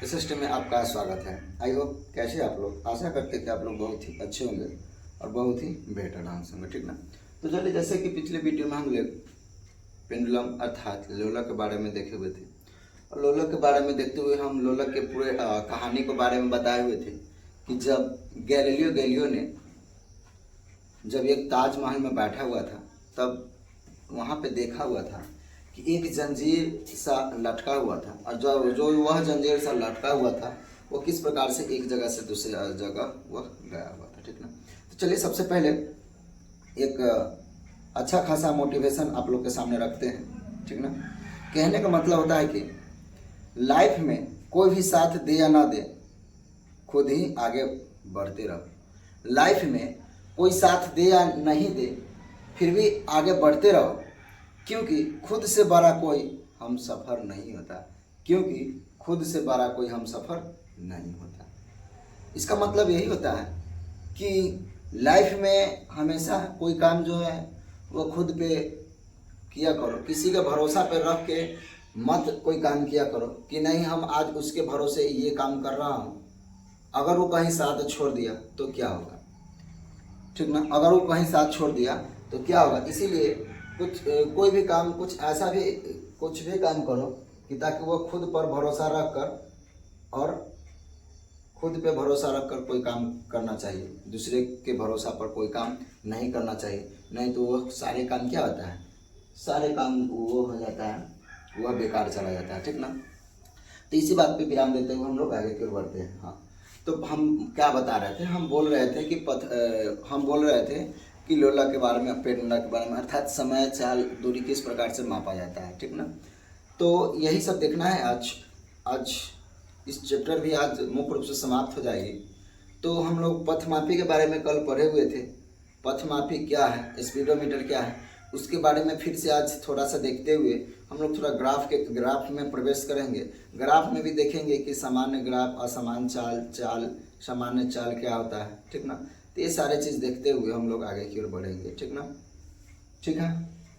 इस सिस्टम में आपका स्वागत है। आई होप कैसे आप लोग, आशा करते कि आप लोग बहुत ही अच्छे होंगे और बहुत ही बेटर डांस होंगे, ठीक ना। तो चलिए, जैसे कि पिछले वीडियो में हम लोग पेंडुलम अर्थात लोलक के बारे में देखे हुए थे और लोलक के बारे में देखते हुए हम लोलक के पूरे कहानी के बारे में बताए हुए थे कि जब गैलीलियो ने जब एक ताजमहल में बैठा हुआ था तब वहाँ पे देखा हुआ था कि एक जंजीर सा लटका हुआ था और जो वह जंजीर सा लटका हुआ था वो किस प्रकार से एक जगह से दूसरी जगह वह गया हुआ था, ठीक ना। तो चलिए, सबसे पहले एक अच्छा खासा मोटिवेशन आप लोग के सामने रखते हैं, ठीक ना। कहने का मतलब होता है कि लाइफ में कोई भी साथ दे या ना दे, खुद ही आगे बढ़ते रहो। लाइफ में कोई साथ दे या नहीं दे, फिर भी आगे बढ़ते रहो, क्योंकि खुद से बड़ा कोई हम सफ़र नहीं होता। क्योंकि खुद से बड़ा कोई हम सफ़र नहीं होता। इसका मतलब यही होता है कि लाइफ में हमेशा कोई काम जो है वो खुद पे किया करो। किसी के भरोसा पे रख के मत कोई काम किया करो कि नहीं हम आज उसके भरोसे ये काम कर रहा हूँ, अगर वो कहीं साथ छोड़ दिया तो क्या होगा, ठीक ना। अगर वो कहीं साथ छोड़ दिया तो क्या होगा। इसीलिए कोई भी काम, कुछ भी काम करो कि ताकि वो खुद पर भरोसा रख कर और खुद पे भरोसा रख कर कोई काम करना चाहिए। दूसरे के भरोसा पर कोई काम नहीं करना चाहिए, नहीं तो वह सारे काम क्या होता है, सारे काम वो हो जाता है, वह बेकार चला जाता है, ठीक ना। तो इसी बात पे विराम देते हुए हम लोग आगे की ओर बढ़ते हैं। हाँ, तो हम क्या बता रहे थे, हम बोल रहे थे कि लोला के बारे में, पेंडुलम के बारे में, अर्थात समय चाल दूरी किस प्रकार से मापा जाता है, ठीक ना। तो यही सब देखना है आज इस चैप्टर भी आज मुख्य रूप से समाप्त हो जाएगी। तो हम लोग पथमापी के बारे में कल पढ़े हुए थे। पथमापी क्या है, स्पीडोमीटर क्या है, उसके बारे में फिर से आज थोड़ा सा देखते हुए हम लोग थोड़ा ग्राफ में प्रवेश करेंगे। ग्राफ में भी देखेंगे कि सामान्य ग्राफ, असामान्य चाल, सामान्य चाल क्या होता है, ठीक ना। तो ये सारे चीज़ देखते हुए हम लोग आगे की ओर बढ़ेंगे, ठीक ना। ठीक है,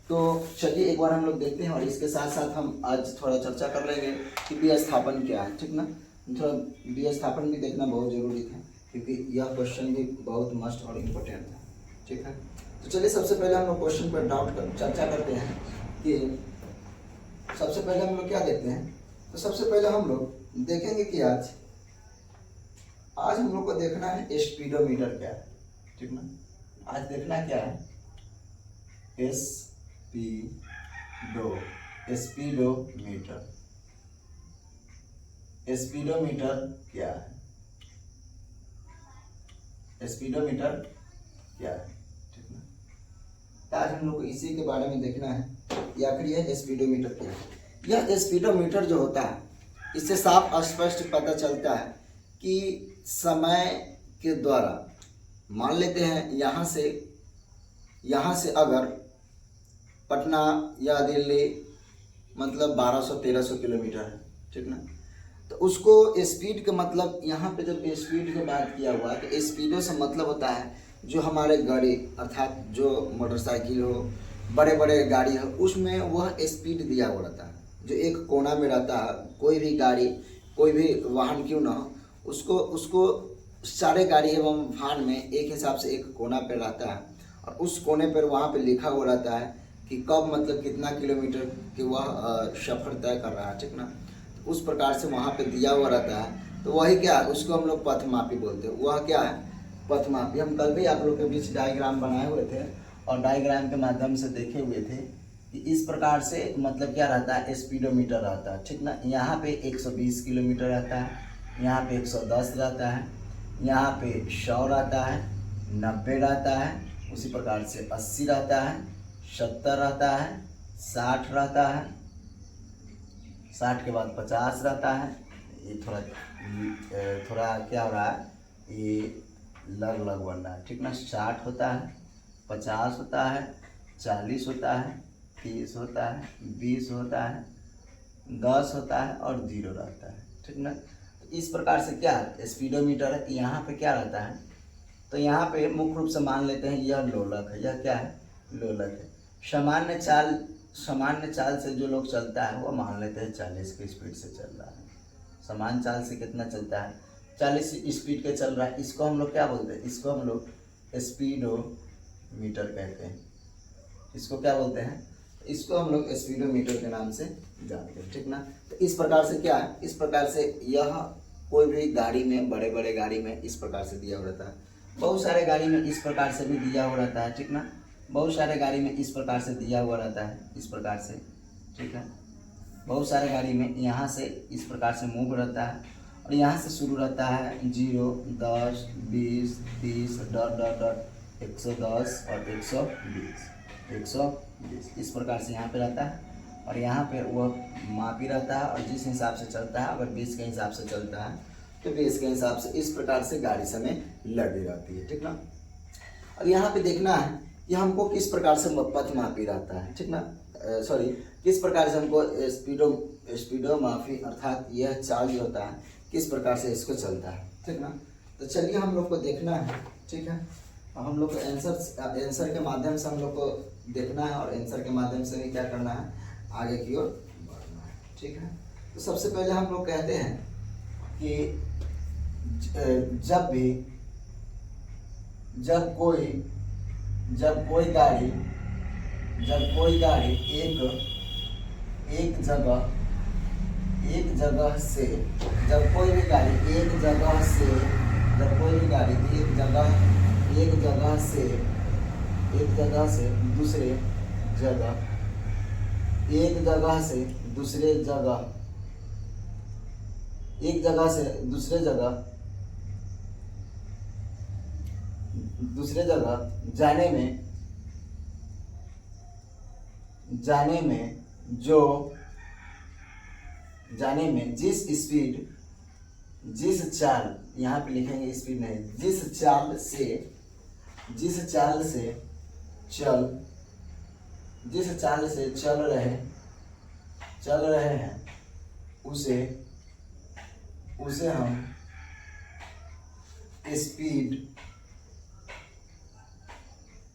तो चलिए एक बार हम लोग देखते हैं और इसके साथ साथ हम आज थोड़ा चर्चा कर लेंगे कि विस्थापन क्या है, ठीक ना। थोड़ा विस्थापन भी देखना बहुत ज़रूरी था क्योंकि यह क्वेश्चन भी बहुत मस्ट और इम्पोर्टेंट था, ठीक है। तो चलिए, सबसे पहले हम लोग क्वेश्चन पर चर्चा करते हैं कि सबसे पहले हम लोग क्या देखते हैं। तो सबसे पहले हम लोग देखेंगे कि आज हम लोग को देखना है स्पीडोमीटर क्या है, ठीक ना। आज देखना क्या है, स्पीडोमीटर क्या है, स्पीडोमीटर क्या है, ठीक ना। तो आज हम लोग को इसी के बारे में देखना है कि आखिर यह स्पीडोमीटर क्या है। यह स्पीडोमीटर जो होता है, इससे साफ स्पष्ट पता चलता है कि समय के द्वारा, मान लेते हैं यहाँ से अगर पटना या दिल्ली मतलब 1200-1300 किलोमीटर है, ठीक ना। तो उसको स्पीड का मतलब, यहाँ पे जब स्पीड की बात किया हुआ है तो स्पीडों से मतलब होता है जो हमारे गाड़ी, अर्थात जो मोटरसाइकिल हो, बड़े बड़े गाड़ी हो, उसमें वह स्पीड दिया हुआ रहता है। जो एक कोना में रहता है, कोई भी गाड़ी, कोई भी वाहन क्यों ना हो, उसको सारे गाड़ी एवं वाहन में एक हिसाब से एक कोना पे रहता है और उस कोने पर वहाँ पे लिखा हुआ रहता है कि कब मतलब कितना किलोमीटर की वह सफ़र तय कर रहा है, ठीक ना। उस प्रकार से वहाँ पे दिया हुआ रहता है। तो वही क्या है, उसको हम लोग पथमापी बोलते हैं। वह क्या है, पथमापी। हम कल भी आप लोग के बीच डायग्राम बनाए हुए थे और डायग्राम के माध्यम से देखे हुए थे कि इस प्रकार से मतलब क्या रहता है, स्पीडोमीटर रहता है, ठीक ना। यहाँ पे 120 किलोमीटर रहता है, यहाँ पे 110 रहता है, यहाँ पे 100 रहता है, 90 रहता है, उसी प्रकार से 80 रहता है, 70 रहता है, 60 रहता है, 60 के बाद 50 रहता है। ये थोड़ा क्या हो रहा है, ये लग बन रहा है, ठीक ना। 60 होता है, 50 होता है, 40 होता है, 30 होता है, 20 होता है, 10 होता है और 0 रहता है, ठीक ना। तो इस प्रकार से क्या स्पीडोमीटर है। यहाँ पे क्या रहता है, तो यहाँ पे मुख्य रूप से मान लेते हैं यह लोलक है। यह क्या है, लोलक है। सामान्य चाल से जो लोग चलता है वो मान लेते हैं 40 की स्पीड से चल रहा है। समान चाल से कितना चलता है, 40 स्पीड के चल रहा है, इसको हम लोग क्या बोलते हैं, इसको हम लोग स्पीडोमीटर कहते हैं। इसको क्या बोलते हैं, इसको हम लोग स्पीडोमीटर के नाम से जानते हैं, ठीक ना। तो इस प्रकार से क्या है, इस प्रकार से यह कोई भी गाड़ी में, बड़े बड़े गाड़ी में इस प्रकार से दिया हुआ रहता है, बहुत सारे गाड़ी में इस प्रकार से भी दिया हुआ रहता है, ठीक ना। बहुत सारे गाड़ी में इस प्रकार से दिया हुआ रहता है, इस प्रकार से, ठीक है। बहुत सारे गाड़ी में यहाँ से इस प्रकार से मूव रहता है और यहाँ से शुरू रहता है 0, 10, 20, 30 डॉट डॉट डॉट 110 और 120 इस प्रकार से यहाँ पे रहता है। और यहाँ पे वह मापी रहता है और जिस हिसाब से चलता है, अगर 20 के हिसाब से चलता है तो 20 के हिसाब से इस प्रकार से गाड़ी समय लगी रहती है, ठीक ना। और यहाँ पे देखना है कि हमको किस प्रकार से पथ मापी रहता है, ठीक ना, सॉरी, किस प्रकार से हमको स्पीडो माफी अर्थात यह चाल जो होता है किस प्रकार से इसको चलता है, ठीक ना। तो चलिए हम लोग को देखना है, ठीक है। हम लोग को आंसर के माध्यम से हम लोग को देखना है और आंसर के माध्यम से भी क्या करना है, आगे की ओर बढ़ना है, ठीक है। तो सबसे पहले हम लोग कहते हैं कि जब कोई गाड़ी एक जगह से जब कोई भी गाड़ी एक जगह से दूसरे जगह जाने में जिस चाल, यहाँ पे लिखेंगे स्पीड नहीं, जिस चाल से चल रहे हैं उसे हम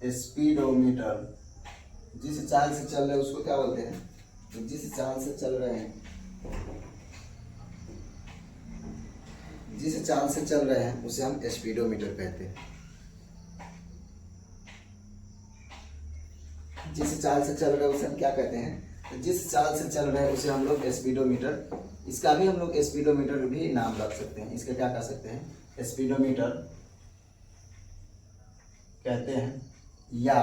स्पीडोमीटर, जिस चाल से चल रहे हैं उसको क्या बोलते हैं, जिस चाल से चल रहे हैं उसे हम स्पीडोमीटर कहते हैं। जिस चाल से चल रहे हैं उसे हम क्या कहते हैं, तो जिस चाल से चल रहे हैं उसे हम लोग स्पीडोमीटर, इसका भी हम लोग स्पीडोमीटर भी नाम रख सकते हैं, इसका क्या कह सकते हैं, स्पीडोमीटर कहते हैं या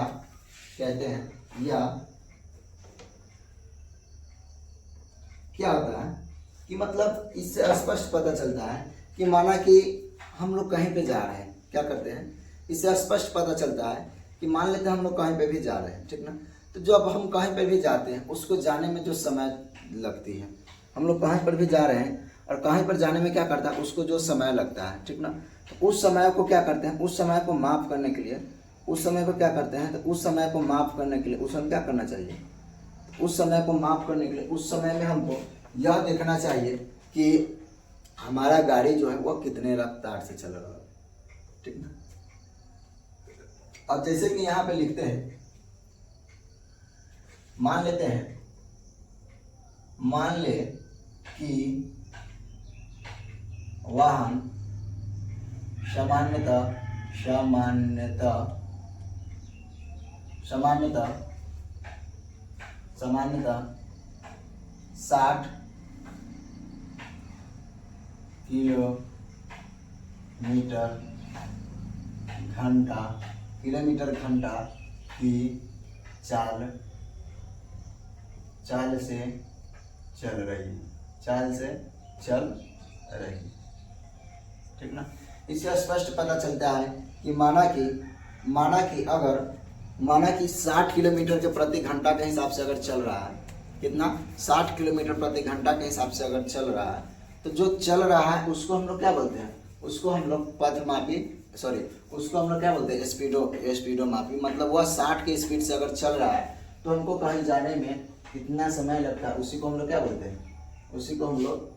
क्या होता है कि मतलब इससे स्पष्ट पता चलता है कि माना कि हम लोग कहीं पे जा रहे हैं, क्या करते हैं, इससे स्पष्ट पता चलता है कि मान लेते हैं हम लोग कहीं पे भी जा रहे हैं, ठीक ना। तो जब हम कहीं पे भी जाते हैं उसको जाने में जो समय लगती है, हम लोग कहीं पर भी जा रहे हैं और कहीं पर जाने में क्या करता है, उसको जो समय लगता है, ठीक ना। तो उस समय को क्या करते हैं, उस समय को माप करने के लिए, उस समय को क्या करते हैं, तो उस समय को माप करने के लिए उस समय क्या करना चाहिए, उस समय को माप करने के लिए उस समय में हमको यह देखना चाहिए कि हमारा गाड़ी जो है वो कितने रफ्तार से चल रहा है, ठीक ना। अब जैसे कि यहाँ पे लिखते हैं, मान ले कि वाहन सामान्यतः 60 किलोमीटर घंटा की चाल से चल रही, ठीक ना। इससे स्पष्ट पता चलता है कि माना कि 60 किलोमीटर के प्रति घंटा के हिसाब से अगर चल रहा है, कितना, 60 किलोमीटर प्रति घंटा के हिसाब से अगर चल रहा है, तो जो चल रहा है उसको हम लोग क्या बोलते हैं, उसको हम लोग उसको हम लोग क्या बोलते हैं, स्पीडो मापी। मतलब वह 60 के स्पीड से अगर चल रहा है तो हमको कहीं जाने में कितना समय लगता है, उसी को हम लोग क्या बोलते हैं, उसी को हम लोग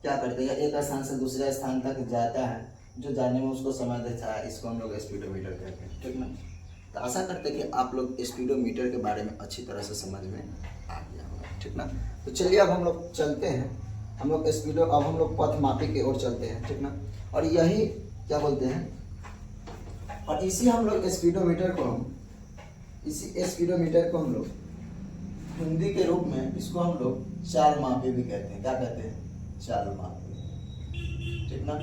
क्या करते हैं, एक स्थान से दूसरे स्थान तक जाता है, जो जाने में उसको समय देता है, इसको हम लोग स्पीडोमीटर कहते हैं, ठीक ना। तो आशा करते हैं कि आप लोग स्पीडोमीटर के बारे में अच्छी तरह से समझ में आ गया होगा, ठीक ना। तो चलिए अब हम लोग चलते हैं हम लोग स्पीडो, अब हम लोग पथमापी की ओर चलते हैं, ठीक ना। और यही क्या बोलते हैं, और इसी हम लोग स्पीडोमीटर को हम लोग हिंदी के रूप में इसको हम लोग चाल मापी भी कहते हैं। क्या कहते हैं? चाल मापी, ठीक ना।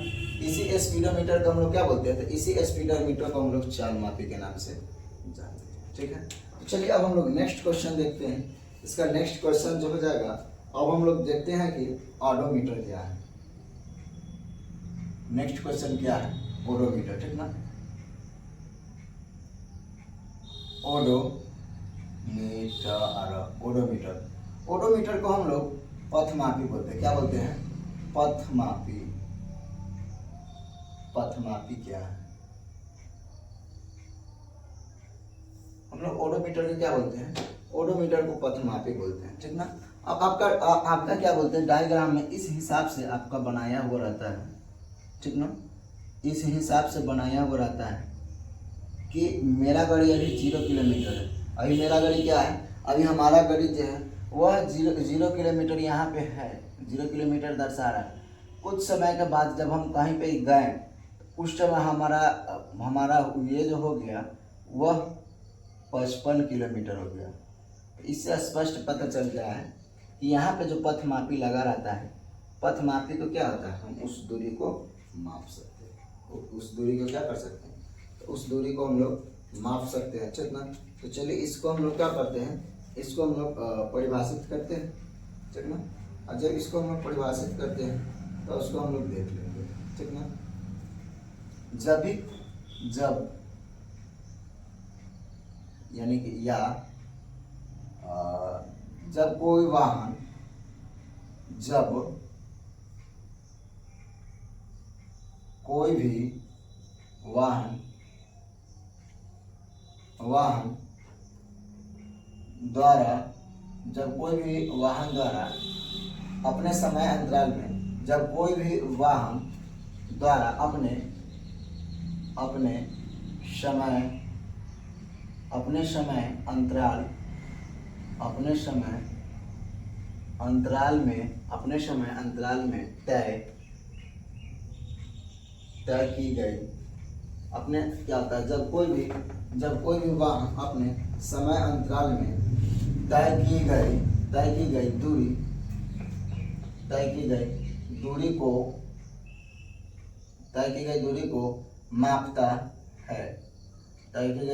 इसी स्पीडोमीटर को हम लोग क्या बोलते हैं? तो इसी स्पीडोमीटर को हम लोग चाल मापी के नाम से जानते हैं, ठीक है। तो चलिए अब हम लोग नेक्स्ट क्वेश्चन देखते हैं। इसका नेक्स्ट क्वेश्चन जो हो जाएगा, अब हम लोग देखते हैं कि ऑडोमीटर क्या है। नेक्स्ट क्वेश्चन क्या है? ओडोमीटर, ठीक ना। ओडोमीटर को हम लोग पथमापी बोलते हैं। क्या बोलते हैं? पथमापी। पथमापी क्या है? हम लोग ओडोमीटर को क्या बोलते हैं? ओडोमीटर को पथमापी बोलते हैं, ठीक ना। अब आपका क्या बोलते हैं, डायग्राम में इस हिसाब से आपका बनाया हुआ रहता है, ठीक ना। इस हिसाब से बनाया हुआ रहता है कि मेरा गाड़ी अभी 0 किलोमीटर है। अभी मेरा गाड़ी क्या है, अभी हमारा गाड़ी जो है वह 0 किलोमीटर यहाँ पे है, 0 किलोमीटर दर्शा रहा है। कुछ समय के बाद जब हम कहीं पे गए, उस समय हमारा ये जो हो गया वह 55 किलोमीटर हो गया। इससे स्पष्ट पता चल गया है कि यहाँ पे जो पथमापी लगा रहता है, पथमापी को क्या होता है, हम उस दूरी को माप सकते हैं। उस दूरी को क्या कर सकते हैं, तो उस दूरी को हम लोग माप सकते हैं, ठीक ना। तो चलिए इसको हम लोग क्या करते हैं, इसको हम लोग परिभाषित करते हैं, ठीक ना। और जब इसको हम लोग परिभाषित करते हैं तो उसको हम लोग देख लेंगे, ठीक ना। जब यानी कि या जब कोई वाहन कोई भी वाहन द्वारा अपने समय अंतराल में, जब कोई भी वाहन द्वारा अपने समय अंतराल में तय की गई, अपने क्या होता है, जब कोई भी वाहन अपने समय अंतराल में तय की गई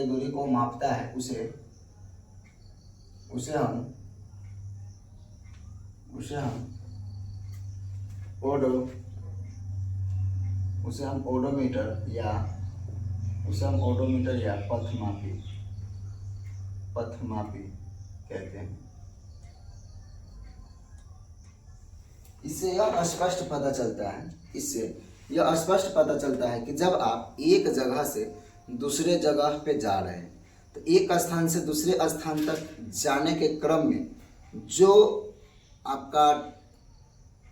दूरी को मापता है, उसे हम ओडोमीटर या पथमापी कहते हैं। इससे यह स्पष्ट पता चलता है कि जब आप एक जगह से दूसरे जगह पे जा रहे हैं, तो एक स्थान से दूसरे स्थान तक जाने के क्रम में जो आपका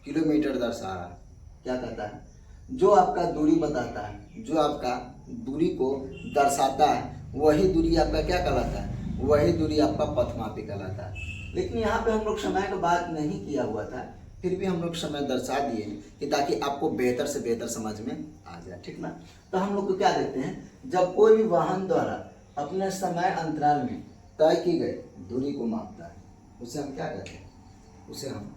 किलोमीटर दर्शा रहा है, क्या कहता है, जो आपका दूरी बताता है, जो आपका दूरी को दर्शाता है, वही दूरी आपका क्या कहलाता है, वही दूरी आपका पथमापी कहलाता है। लेकिन यहाँ पे हम लोग समय का बात नहीं किया हुआ था, फिर भी हम लोग समय दर्शा दिए कि ताकि आपको बेहतर से बेहतर समझ में आ जाए, ठीक ना। तो हम लोग को क्या देखते हैं, जब कोई भी वाहन द्वारा अपने समय अंतराल में तय की गई दूरी को मापता है, उसे हम क्या कहते हैं, उसे हम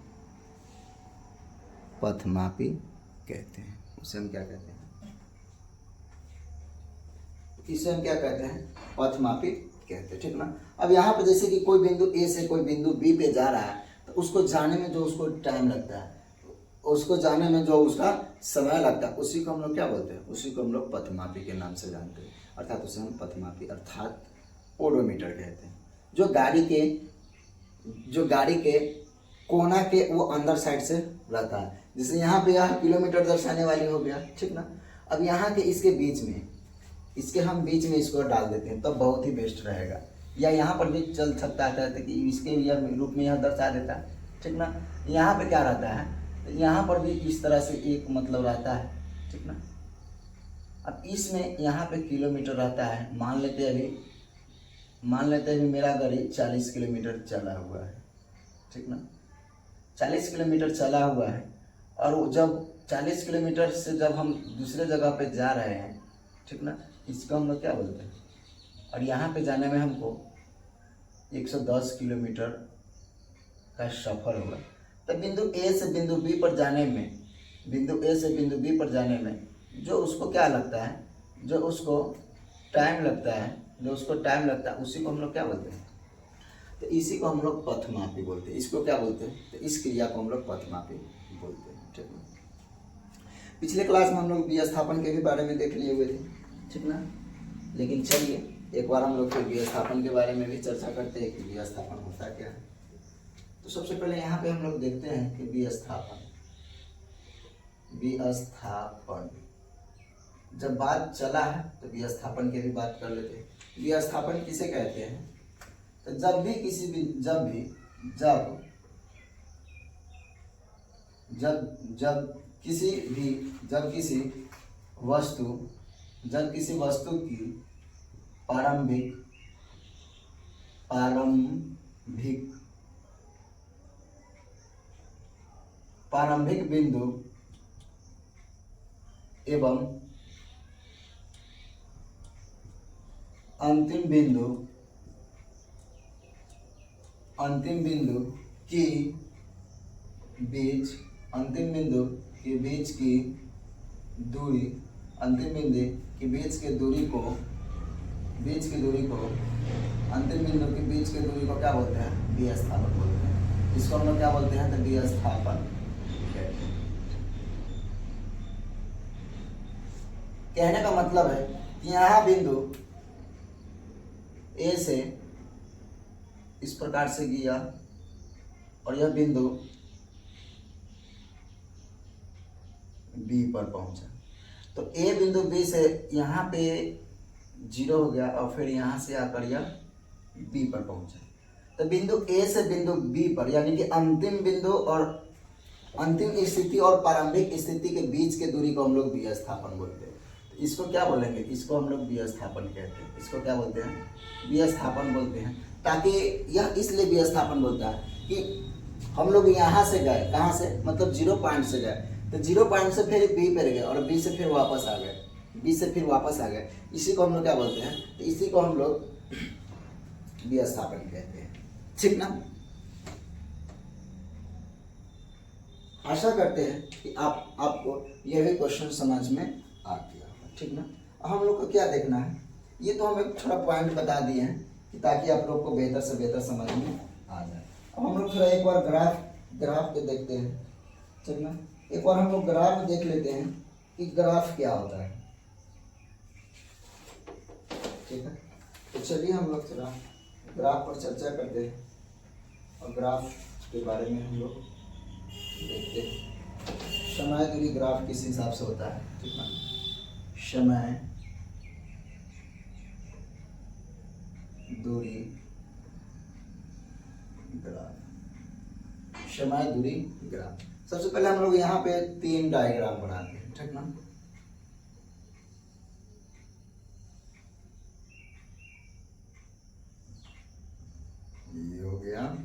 पथमापी कहते हैं। उसे हम क्या कहते हैं, पथमापी कहते हैं, ठीक ना। अब यहाँ पे जैसे कि कोई बिंदु ए से कोई बिंदु बी पे जा रहा है, तो उसको जाने में जो उसको टाइम लगता है, उसको जाने में जो उसका समय लगता है, उसी को हम लोग क्या बोलते हैं, उसी को हम लोग पथमापी के नाम से जानते हैं। अर्थात उसे हम पथमापी अर्थात ओडोमीटर कहते हैं। जो गाड़ी के कोना के वो अंदर साइड से रहता है, जैसे यहाँ पे यह किलोमीटर दर्शाने वाली हो गया, ठीक ना। अब यहाँ के इसके बीच में इसको डाल देते हैं, तब तो बहुत ही बेस्ट रहेगा। या यहाँ पर भी चल सकता है कि इसके रूप में यह दर्शा देता है, ठीक ना। यहाँ पे क्या रहता है, यहाँ पर भी इस तरह से एक मतलब रहता है, ठीक ना। अब इसमें यहाँ पे किलोमीटर रहता है, मान लेते हैं अभी मेरा गाड़ी 40 किलोमीटर चला हुआ है, ठीक ना। 40 किलोमीटर चला हुआ है, और जब 40 किलोमीटर से जब हम दूसरे जगह पे जा रहे हैं, ठीक ना, इसको हम लोग क्या बोलते हैं। और यहाँ पे जाने में हमको 110 किलोमीटर का सफ़र होगा। तो बिंदु ए से बिंदु बी पर जाने में, बिंदु ए से बिंदु बी पर जाने में जो उसको क्या लगता है, जो उसको टाइम लगता है, उसी को हम लोग क्या बोलते हैं। तो इसी को हम लोग पथमापी बोलते हैं। इसको क्या बोलते हैं, तो इस क्रिया को हम लोग पथमापी बोलते हैं, ठीक ना। पिछले क्लास में हम लोग विस्थापन के भी बारे में देख लिए हुए थे, ठीक ना। लेकिन चलिए एक बार हम लोग फिर विस्थापन के बारे में भी चर्चा करते हैं कि विस्थापन होता क्या है। तो सबसे पहले यहाँ पे हम लोग देखते हैं कि विस्थापन जब बात चला है तो विस्थापन की भी बात कर लेते हैं। विस्थापन किसे कहते हैं, तो जब किसी वस्तु की प्रारंभिक बिंदु एवं अंतिम बिंदु के बीच की दूरी, अंतिम बिंदु के बीच की दूरी को अंतिम बिंदु के बीच की दूरी को क्या बोलते हैं, विस्थापन बोलते हैं। इसको हम लोग क्या बोलते हैं, तो विस्थापन कहते हैं। कहने का मतलब है कि यहाँ बिंदु ए से इस प्रकार से गया और यह बिंदु बी पर पहुंचा। तो ए बिंदु बी से यहाँ पे 0 हो गया और फिर यहाँ से आकर यह बी पर पहुंचा। तो बिंदु ए से बिंदु बी पर, यानी कि अंतिम बिंदु और अंतिम स्थिति और प्रारंभिक स्थिति के बीच के दूरी को हम लोग विस्थापन बोलते हैं। तो इसको क्या बोलेंगे, इसको हम लोग विस्थापन कहते हैं। इसको क्या बोलते हैं, विस्थापन बोलते हैं। ताकि यह इसलिए विस्थापन बोलता है कि हम लोग यहाँ से गए, कहाँ से, मतलब 0 पॉइंट से गए, तो 0 पॉइंट से फिर बी पर गए और बी से फिर वापस आ गए, इसी को हम लोग क्या बोलते हैं, तो इसी को हम लोग विस्थापन कहते हैं, ठीक ना। आशा करते हैं कि आपको यह भी क्वेश्चन समझ में आ गया, ठीक ना। हम लोग को क्या देखना है, ये तो हम एक थोड़ा पॉइंट बता दिए हैं कि ताकि आप लोग को बेहतर से बेहतर समझ में आ जाए। अब हम लोग थोड़ा एक बार ग्राफ पे देखते हैं, ठीक ना। एक बार हम लोग ग्राफ देख लेते हैं कि ग्राफ क्या होता है, ठीक है। तो चलिए हम लोग थोड़ा ग्राफ पर चर्चा करते हैं और ग्राफ के बारे में हम लोग देखते हैं। समय दूरी ग्राफ किस हिसाब से होता है, ठीक ना। समय दूरी ग्राफ। सबसे पहले हम लोग यहाँ पे 3 डायग्राम बनाते हैं, ठीक ना। ये हो गया,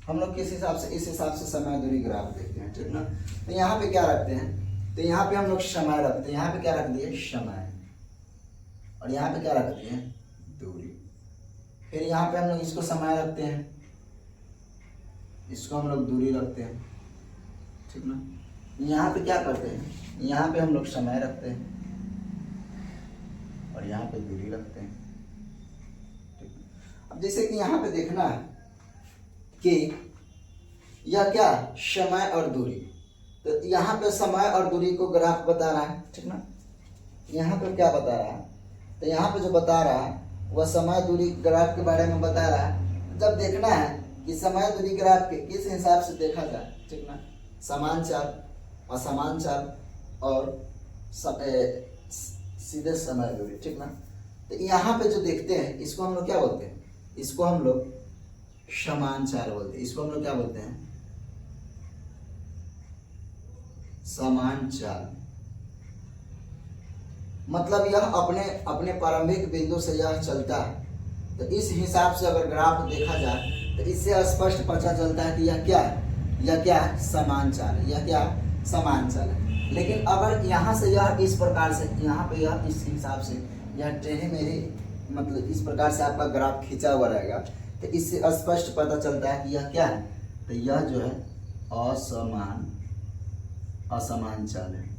हम लोग किस हिसाब से, इस हिसाब से समय दूरी ग्राफ देखते हैं, ठीक ना। तो यहाँ पे क्या रखते हैं, तो यहाँ पे हम लोग समय रखते हैं। यहाँ पे क्या रख दिए, समय, और यहाँ पे क्या रखते हैं, दूरी। फिर यहाँ पे हम लोग इसको समय रखते हैं, इसको हम लोग दूरी रखते हैं, ठीक ना। यहाँ पे क्या करते हैं, यहाँ पे हम लोग समय रखते हैं और यहाँ पे दूरी रखते हैं, ठीक। अब जैसे कि यहाँ पे देखना है कि यह क्या, समय और दूरी। तो यहाँ पे समय और दूरी को ग्राफ बता रहा है, ठीक ना। यहाँ पे क्या बता रहा है, तो यहाँ पे जो बता रहा है वह समय दूरी ग्राफ के बारे में बता रहा है। जब देखना है कि समय दूरी ग्राफ के किस हिसाब से देखा जाए, ठीक ना। समान चाप, असमान चाल और सीधे समय दूरी, ठीक ना। तो यहाँ पे जो देखते हैं इसको हम लोग क्या बोलते हैं, इसको हम लोग समान चाल बोलते हैं। इसको हम लोग क्या बोलते हैं, समान चाल। मतलब यह अपने अपने प्रारंभिक बिंदु से यह चलता है। तो इस हिसाब से अगर ग्राफ देखा जाए तो इससे स्पष्ट पता चलता है कि यह क्या है, यह क्या है, समान चाल है। यह क्या है, समान चाल है। लेकिन अगर यहाँ से यह इस प्रकार से, यहाँ पे यह इस हिसाब से यह टेढ़ी मेढ़ी, मतलब इस प्रकार से आपका ग्राफ खींचा हुआ रहेगा, तो इससे स्पष्ट पता चलता है कि यह क्या है, तो यह जो है असमान चाल है।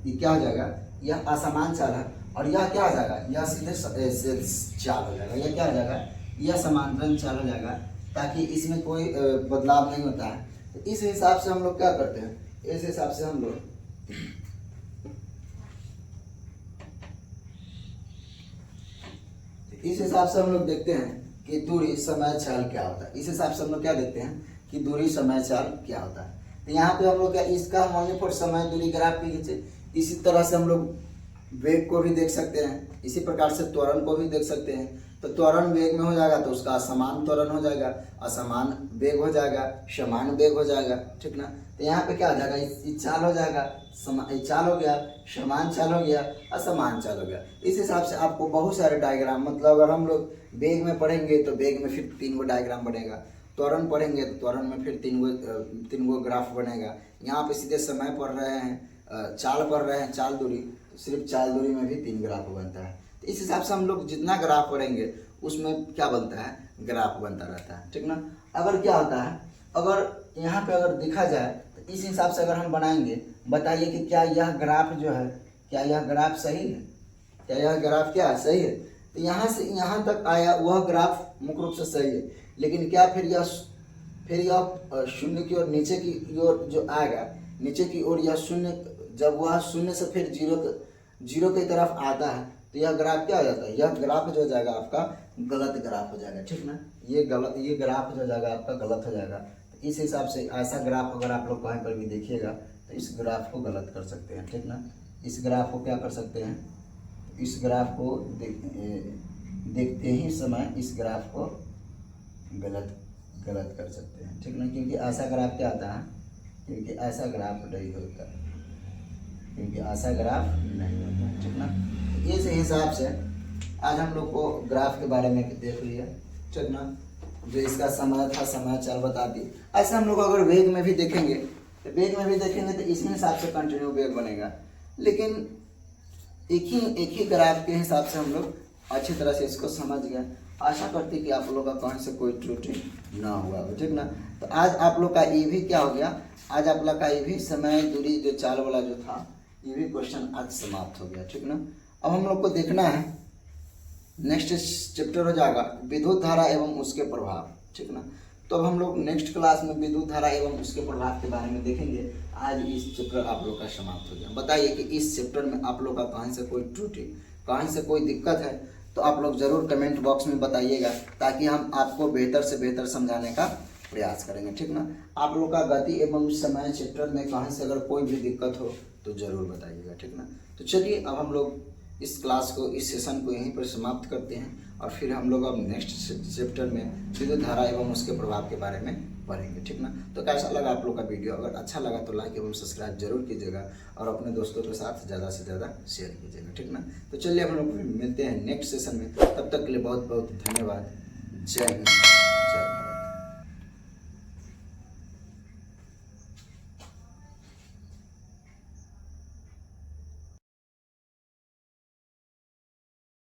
ये क्या हो जाएगा, यह असमान चाल है। और यह क्या हो जाएगा, यह सीधे चाल हो जाएगा। यह क्या हो जाएगा, यह समांतरण चाल हो जाएगा, ताकि इसमें कोई बदलाव नहीं होता है। तो इस हिसाब से हम लोग क्या करते हैं, इस हिसाब से हम लोग देखते हैं कि दूरी समय चाल क्या होता है। इस हिसाब से हम लोग क्या देखते हैं कि दूरी समय चाल क्या होता है। तो यहाँ पे हम लोग क्या, इसका मौलिक और समय दूरी ग्राफ भी खींचे। इसी तरह से हम लोग वेग को भी देख सकते हैं, इसी प्रकार से त्वरण को भी देख सकते हैं। तो त्वरण वेग में हो जाएगा तो उसका असमान त्वरण हो जाएगा, असमान वेग हो जाएगा, समान वेग हो जाएगा, ठीक ना। तो यहाँ पे क्या हो जाएगा, इस चाल हो जाएगा, चाल हो गया, समान चाल हो गया, असमान चाल हो गया। इस हिसाब से आपको बहुत सारे डायग्राम, मतलब अगर हम लोग वेग में पढ़ेंगे तो वेग में फिर 3 गो डायग्राम बनेगा, त्वरण पढ़ेंगे तो त्वरण में फिर 3 गो ग्राफ बनेगा। यहाँ पे सीधे समय पढ़ रहे हैं, चाल पढ़ रहे हैं, चाल दूरी, तो सिर्फ चाल दूरी में भी 3 ग्राफ बनता है। तो इस हिसाब से हम लोग जितना ग्राफ पढ़ेंगे उसमें क्या बनता है, ग्राफ बनता रहता है, ठीक ना। अगर क्या होता है, अगर यहाँ पे अगर देखा जाए तो इस हिसाब से अगर हम बनाएंगे, बताइए कि क्या यह ग्राफ जो है, क्या यह ग्राफ सही है, क्या यह ग्राफ क्या है, सही है। तो यहाँ से यहाँ तक आया वह ग्राफ मुख्य रूप से सही है। लेकिन क्या फिर यह शून्य की ओर, नीचे की ओर जो आएगा, नीचे की ओर यह शून्य, जब वह शून्य से फिर जीरो की तरफ आता है तो यह ग्राफ क्या हो जाता है, यह ग्राफ जो हो जाएगा आपका गलत ग्राफ हो जाएगा, ठीक ना। ये ग्राफ जो हो जाएगा आपका गलत हो जाएगा। तो इस हिसाब से ऐसा ग्राफ अगर आप लोग कहीं पर भी देखिएगा तो इस ग्राफ को गलत कर सकते हैं, ठीक ना। इस ग्राफ को क्या कर सकते हैं, इस ग्राफ को देखते ही समय इस ग्राफ को गलत कर सकते हैं, ठीक ना। क्योंकि ऐसा ग्राफ क्या आता है, क्योंकि ऐसा ग्राफ नहीं होता, ठीक ना। इस हिसाब से आज हम लोग को ग्राफ के बारे में देख लिया, ठीक ना। जो इसका समय था, समय चाल बता दी। ऐसे हम लोग अगर वेग में भी देखेंगे तो इसी हिसाब से कंटिन्यू वेग बनेगा। लेकिन एक ही ग्राफ के हिसाब से हम लोग अच्छी तरह से इसको समझ गए। आशा करती कि आप लोग का कहीं से कोई त्रुटि ना हुआ हो, ठीक ना। तो आज आप लोग का ये भी क्या हो गया, आज आप लोग का ये भी समय दूरी जो चाल वाला जो था, ये भी क्वेश्चन आज समाप्त हो गया, ठीक ना। अब हम लोग को देखना है, नेक्स्ट चैप्टर हो जाएगा विद्युत धारा एवं उसके प्रभाव, ठीक ना। तो अब हम लोग नेक्स्ट क्लास में विद्युत धारा एवं उसके प्रभाव के बारे में देखेंगे। आज इस चैप्टर आप लोग का समाप्त हो गया। बताइए कि इस चैप्टर में आप लोग का कहीं से कोई त्रुटि, कहीं से कोई दिक्कत है तो आप लोग ज़रूर कमेंट बॉक्स में बताइएगा, ताकि हम आपको बेहतर से बेहतर समझाने का प्रयास करेंगे, ठीक ना। आप लोग का गति एवं समय चैप्टर में कहीं से अगर कोई भी दिक्कत हो तो ज़रूर बताइएगा, ठीक ना। तो चलिए अब हम लोग इस क्लास को, इस सेशन को यहीं पर समाप्त करते हैं, और फिर हम लोग अब नेक्स्ट चैप्टर में विद्युत धारा एवं उसके प्रभाव के बारे में पढ़ेंगे, ठीक ना। तो कैसा लगा आप लोग का वीडियो, अगर अच्छा लगा तो लाइक एवं सब्सक्राइब जरूर कीजिएगा, और अपने दोस्तों के साथ ज़्यादा से ज़्यादा शेयर कीजिएगा, ठीक ना। तो चलिए हम लोग मिलते हैं नेक्स्ट सेशन में, तब तक के लिए बहुत बहुत धन्यवाद। जय हिंद।